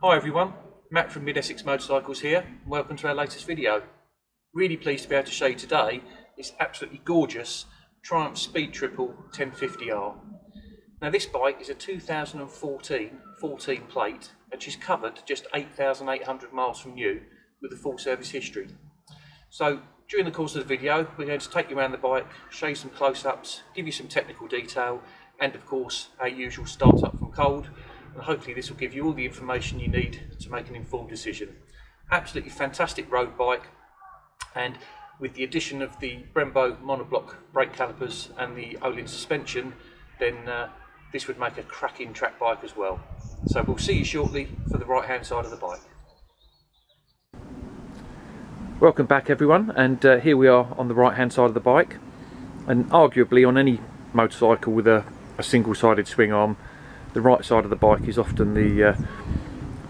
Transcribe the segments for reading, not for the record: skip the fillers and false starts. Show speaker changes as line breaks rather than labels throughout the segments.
Hi everyone, Matt from Mid Essex Motorcycles here. Welcome to our latest video. Really pleased to be able to show you today this absolutely gorgeous Triumph Speed Triple 1050R. Now this bike is a 2014 14 plate and she's covered just 8,800 miles from new with a full service history. So during the course of the video we're going to take you around the bike, show you some close-ups, give you some technical detail and of course our usual start up from cold. And hopefully this will give you all the information you need to make an informed decision. Absolutely fantastic road bike, and with the addition of the Brembo monoblock brake calipers and the Öhlins suspension, then this would make a cracking track bike as well. So we'll see you shortly for the right hand side of the bike. Welcome back everyone, and here we are on the right hand side of the bike, and arguably on any motorcycle with a single-sided swing arm, the right side of the bike is often the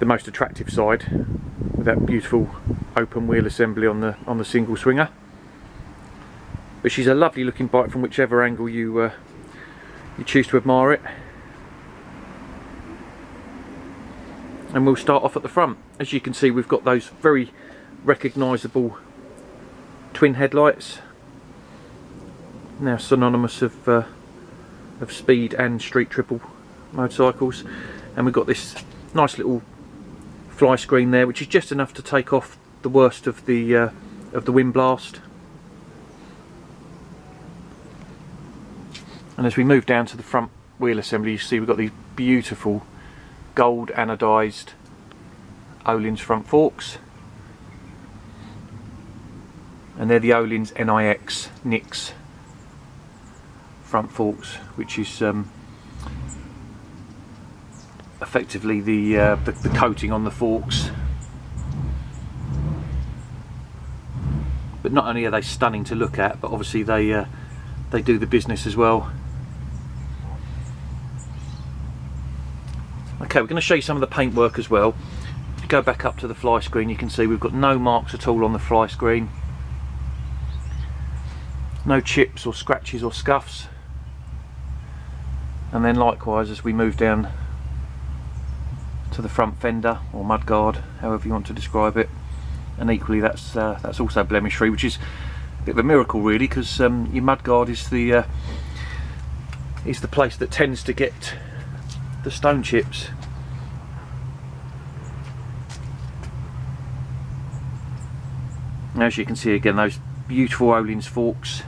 most attractive side, with that beautiful open wheel assembly on the single swinger. But she's a lovely looking bike from whichever angle you choose to admire it. And we'll start off at the front. As you can see, we've got those very recognisable twin headlights, now synonymous of speed and street triple motorcycles, and we've got this nice little fly screen there, which is just enough to take off the worst of the wind blast. And as we move down to the front wheel assembly, you see we've got these beautiful gold anodised Öhlins front forks, and they're the Öhlins NIX front forks, which is effectively the coating on the forks. But not only are they stunning to look at, but obviously they do the business as well. Okay, we're going to show you some of the paintwork as well. If you go back up to the fly screen, you can see we've got no marks at all on the fly screen, no chips or scratches or scuffs. And then likewise, as we move down to the front fender or mudguard, however you want to describe it, and equally that's also blemish free, which is a bit of a miracle really, because your mudguard is the place that tends to get the stone chips. As you can see again, those beautiful Öhlins forks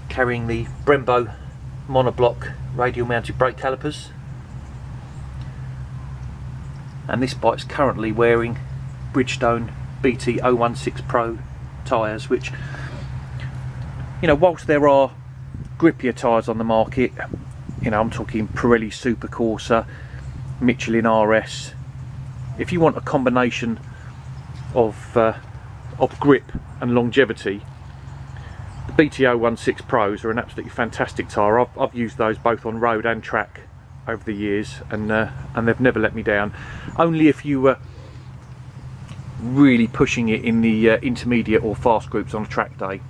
carrying the Brembo monoblock radial mounted brake calipers. And this bike's currently wearing Bridgestone BT 016 Pro tyres, which, you know, whilst there are grippier tyres on the market, you know, I'm talking Pirelli Super Corsa, Michelin RS, if you want a combination of grip and longevity, the BT 016 Pros are an absolutely fantastic tyre. I've used those both on road and track over the years, and they've never let me down. Only if you were really pushing it in the intermediate or fast groups on a track day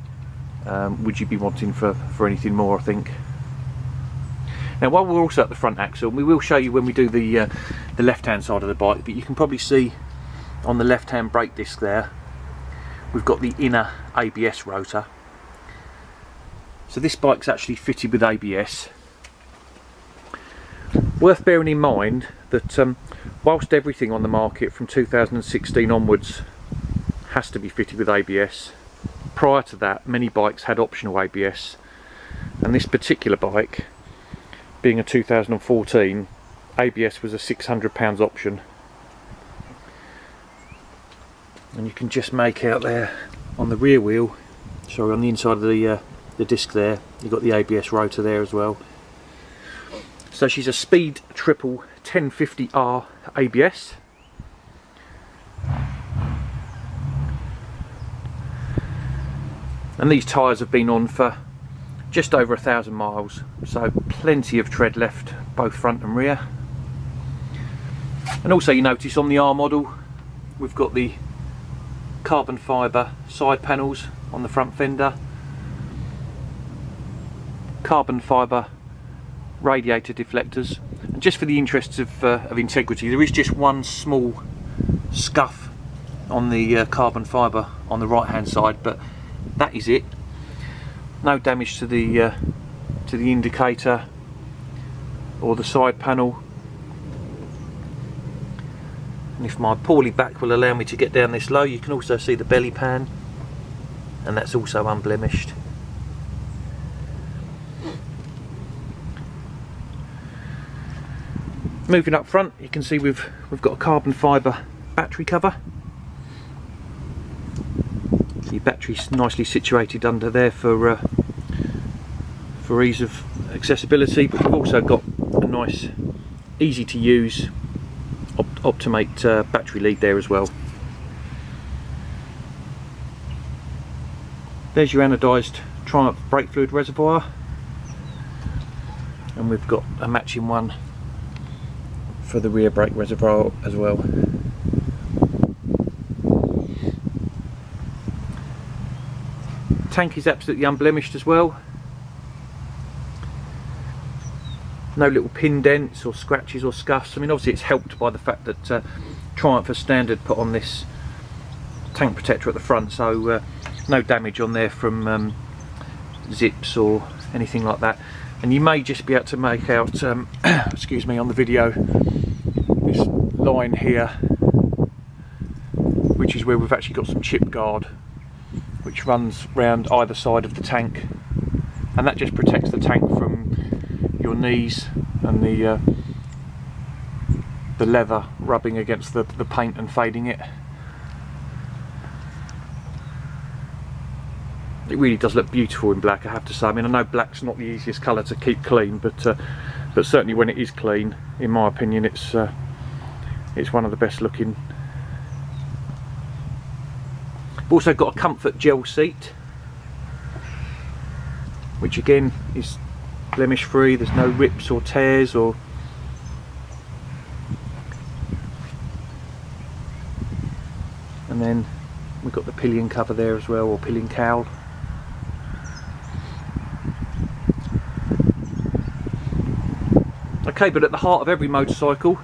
would you be wanting for anything more, I think. Now, while we're also at the front axle, we will show you when we do the left hand side of the bike, but you can probably see on the left hand brake disc there we've got the inner ABS rotor. So this bike's actually fitted with ABS. Worth bearing in mind that whilst everything on the market from 2016 onwards has to be fitted with ABS, prior to that many bikes had optional ABS, and this particular bike, being a 2014, ABS was a £600 option. And you can just make out there on the rear wheel, sorry, on the inside of the disc there, you've got the ABS rotor there as well. So she's a Speed Triple 1050R ABS. And these tyres have been on for just over 1,000 miles, so plenty of tread left both front and rear. And also you notice on the R model we've got the carbon fibre side panels on the front fender, carbon fibre radiator deflectors, And just for the interests of integrity, there is just one small scuff on the carbon fibre on the right hand side, but that is it. No damage to the indicator or the side panel. And if my poorly back will allow me to get down this low, you can also see the belly pan, and that's also unblemished. Moving up front, you can see we've got a carbon fibre battery cover. The battery's nicely situated under there for ease of accessibility, but we've also got a nice, easy to use Optimate battery lead there as well. There's your anodised Triumph brake fluid reservoir, and we've got a matching one for the rear brake reservoir as well. Tank is absolutely unblemished as well. No little pin dents or scratches or scuffs. I mean, obviously it's helped by the fact that Triumph as standard put on this tank protector at the front, so no damage on there from zips or anything like that. And you may just be able to make out, excuse me, on the video, this line here, which is where we've actually got some chip guard which runs round either side of the tank, and that just protects the tank from your knees and the leather rubbing against the paint and fading it. It really does look beautiful in black, I have to say. I mean, I know black's not the easiest colour to keep clean, but certainly when it is clean, in my opinion, it's one of the best looking. We've also got a comfort gel seat, which again is blemish free. There's no rips or tears or and then we've got the pillion cover there as well, or pillion cowl. Okay, but at the heart of every motorcycle,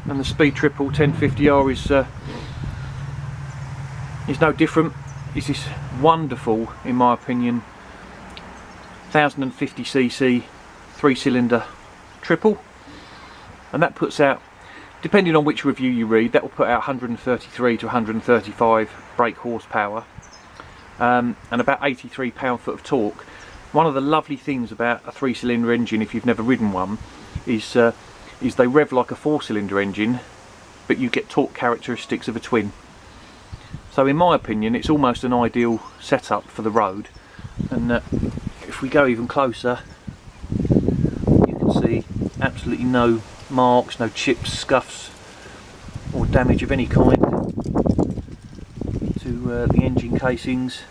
and the Speed Triple 1050R is no different, is this wonderful, in my opinion, 1050cc 3-cylinder triple, and that puts out, depending on which review you read, that will put out 133 to 135 brake horsepower and about 83 pound-foot of torque. One of the lovely things about a 3-cylinder engine, if you've never ridden one, is they rev like a 4-cylinder engine, but you get torque characteristics of a twin. So in my opinion, it's almost an ideal setup for the road. And if we go even closer, you can see absolutely no marks, no chips, scuffs or damage of any kind to the engine casings.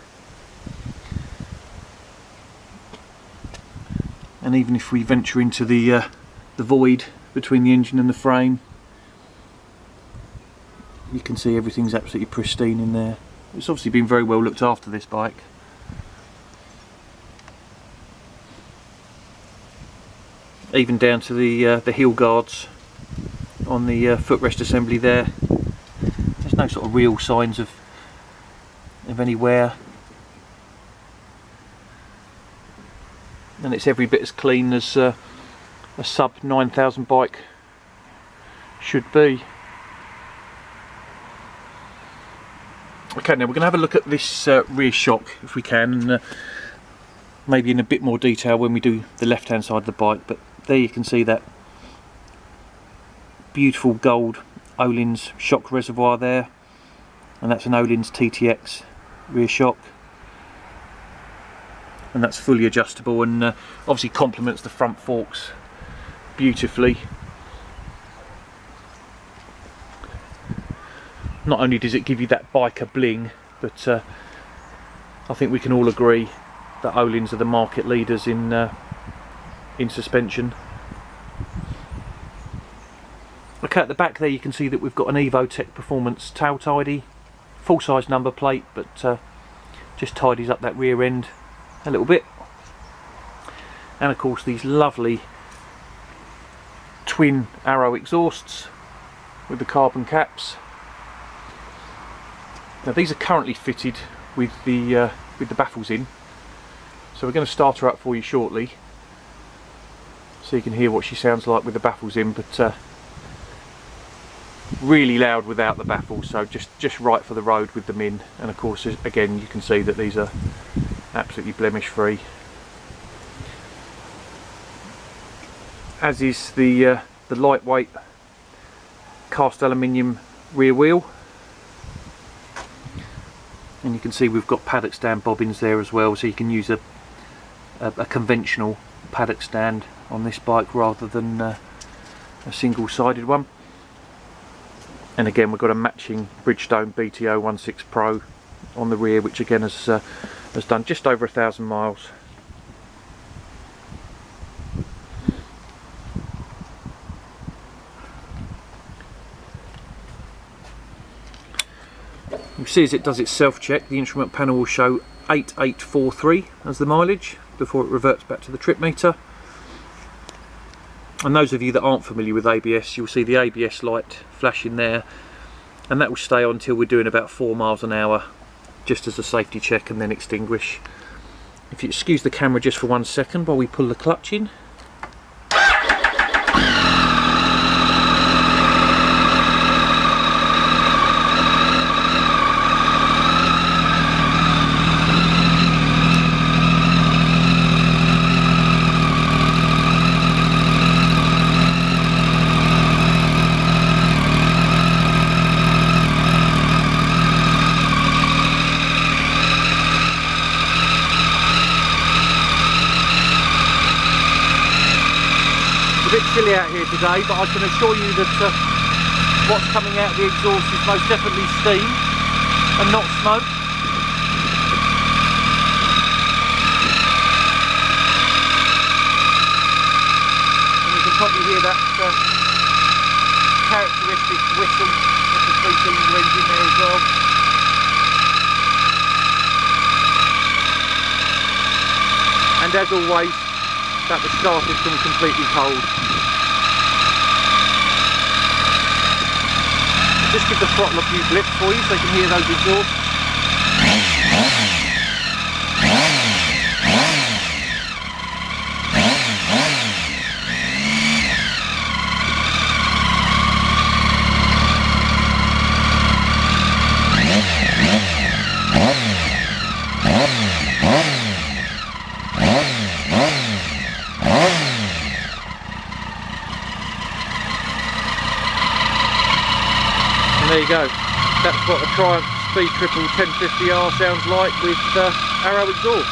And even if we venture into the void between the engine and the frame, you can see everything's absolutely pristine in there. It's obviously been very well looked after, this bike. Even down to the heel guards on the footrest assembly there. There's no sort of real signs of any wear. And it's every bit as clean as a sub 9,000 bike should be. Okay, now we're going to have a look at this rear shock if we can, and maybe in a bit more detail when we do the left hand side of the bike. But there you can see that beautiful gold Öhlins shock reservoir there, and that's an Öhlins TTX rear shock, and that's fully adjustable and obviously complements the front forks beautifully. Not only does it give you that biker bling, but I think we can all agree that Öhlins are the market leaders in suspension. Okay, at the back there you can see that we've got an Evotech Performance tail tidy, full size number plate, but just tidies up that rear end a little bit. And of course these lovely twin Arrow exhausts with the carbon caps. Now these are currently fitted with the baffles in, so we're going to start her up for you shortly so you can hear what she sounds like with the baffles in, but really loud without the baffles, so just right for the road with them in. And of course, again, you can see that these are absolutely blemish free, as is the lightweight cast aluminium rear wheel. And you can see we've got paddock stand bobbins there as well, so you can use a conventional paddock stand on this bike rather than a single-sided one. And again, we've got a matching Bridgestone BT016 Pro on the rear, which again has done just over 1,000 miles. You see, as it does its self-check, the instrument panel will show 8843 as the mileage before it reverts back to the trip meter. And those of you that aren't familiar with ABS, you'll see the ABS light flashing there, and that will stay on until we're doing about 4 miles an hour, just as a safety check, and then extinguish. If you excuse the camera just for 1 second while we pull the clutch in. Chilly out here today, but I can assure you that what's coming out of the exhaust is most definitely steam and not smoke. And you can probably hear that characteristic whistle of the 3-cylinder engine there as well. And as always, that was started from completely cold. Just give the throttle a few blips for you so you can hear those exhausts. There you go, that's what a Triumph Speed Triple 1050R sounds like with Arrow exhaust.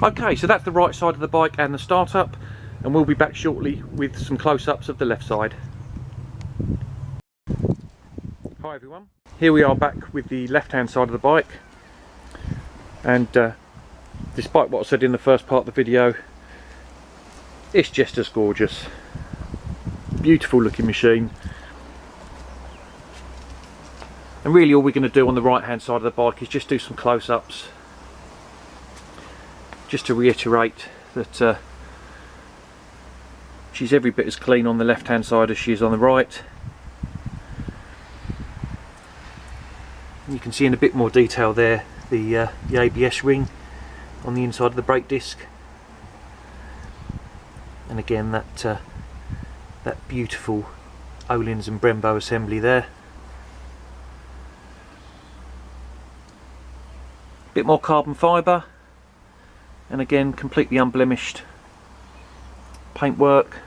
Okay, so that's the right side of the bike and the startup, and we'll be back shortly with some close-ups of the left side. Hi everyone, here we are back with the left-hand side of the bike, and despite what I said in the first part of the video, it's just as gorgeous. Beautiful looking machine. And really all we're going to do on the right hand side of the bike is just do some close-ups, just to reiterate that she's every bit as clean on the left hand side as she is on the right. And you can see in a bit more detail there the ABS ring on the inside of the brake disc. And again that beautiful Öhlins and Brembo assembly there. Bit more carbon fibre, and again completely unblemished paintwork.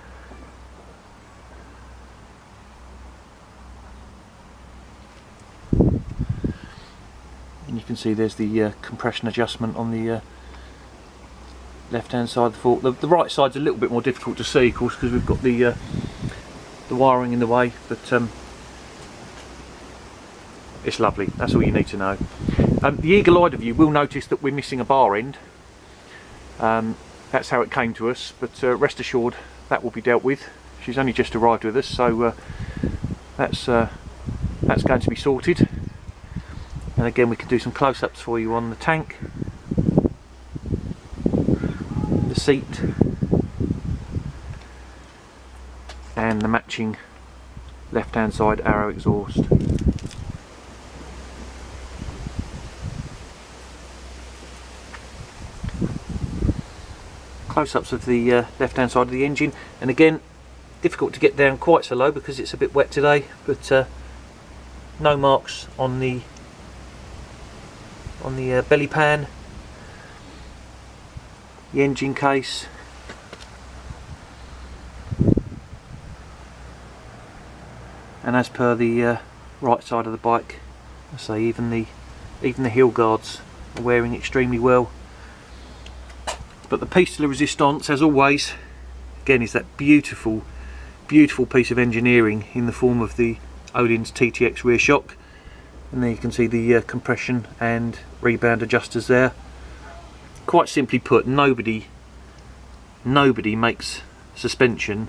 And you can see there's the compression adjustment on the left hand side of the fork. The right side's a little bit more difficult to see, of course, because we've got the wiring in the way, but it's lovely. That's all you need to know. The eagle-eyed of you will notice that we're missing a bar end. That's how it came to us, but rest assured that will be dealt with. She's only just arrived with us, so that's going to be sorted. And again, we can do some close-ups for you on the tank seat and the matching left hand side Arrow exhaust. Close-ups of the left hand side of the engine, and again difficult to get down quite so low because it's a bit wet today, but no marks on the belly pan, the engine case, and as per the right side of the bike, I say even the heel guards are wearing extremely well. But the piece de la resistance, as always, again, is that beautiful piece of engineering in the form of the Öhlins TTX rear shock, and there you can see the compression and rebound adjusters there. Quite simply put, nobody makes suspension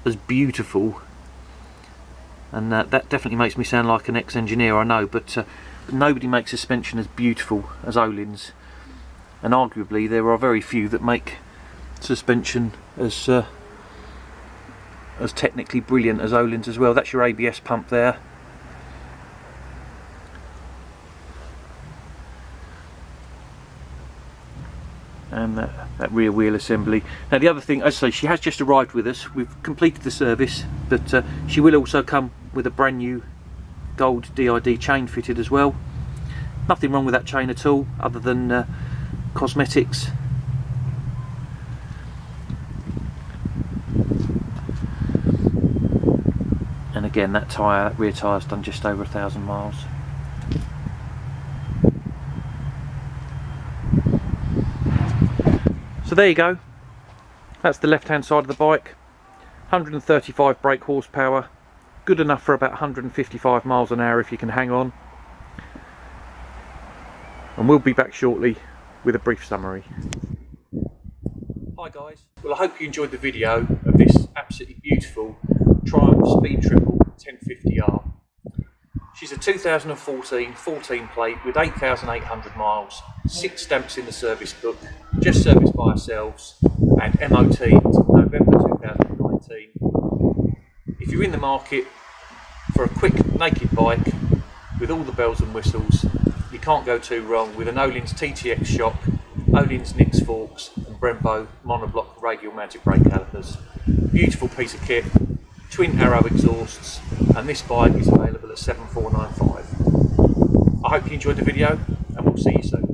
as beautiful, and that definitely makes me sound like an ex-engineer, I know, but nobody makes suspension as beautiful as Öhlins, and arguably there are very few that make suspension as technically brilliant as Öhlins as well. That's your ABS pump there. And that rear wheel assembly. Now the other thing, as I say, she has just arrived with us. We've completed the service, but she will also come with a brand new gold DID chain fitted as well. Nothing wrong with that chain at all, other than cosmetics. And again, that rear tyre's done just over 1,000 miles. So there you go, that's the left hand side of the bike. 135 brake horsepower, good enough for about 155 miles an hour if you can hang on. And we'll be back shortly with a brief summary. Hi guys, well I hope you enjoyed the video of this absolutely beautiful Triumph Speed Triple 1050R. She's a 2014 14 plate with 8,800 miles, 6 stamps in the service book, just serviced by ourselves, and MOT until November 2019. If you're in the market for a quick naked bike with all the bells and whistles, you can't go too wrong with an Öhlins TTX shock, Öhlins Nix forks and Brembo monoblock radial mounted brake calipers. Beautiful piece of kit, twin Arrow exhausts, and this bike is available at 7495. I hope you enjoyed the video, and we'll see you soon.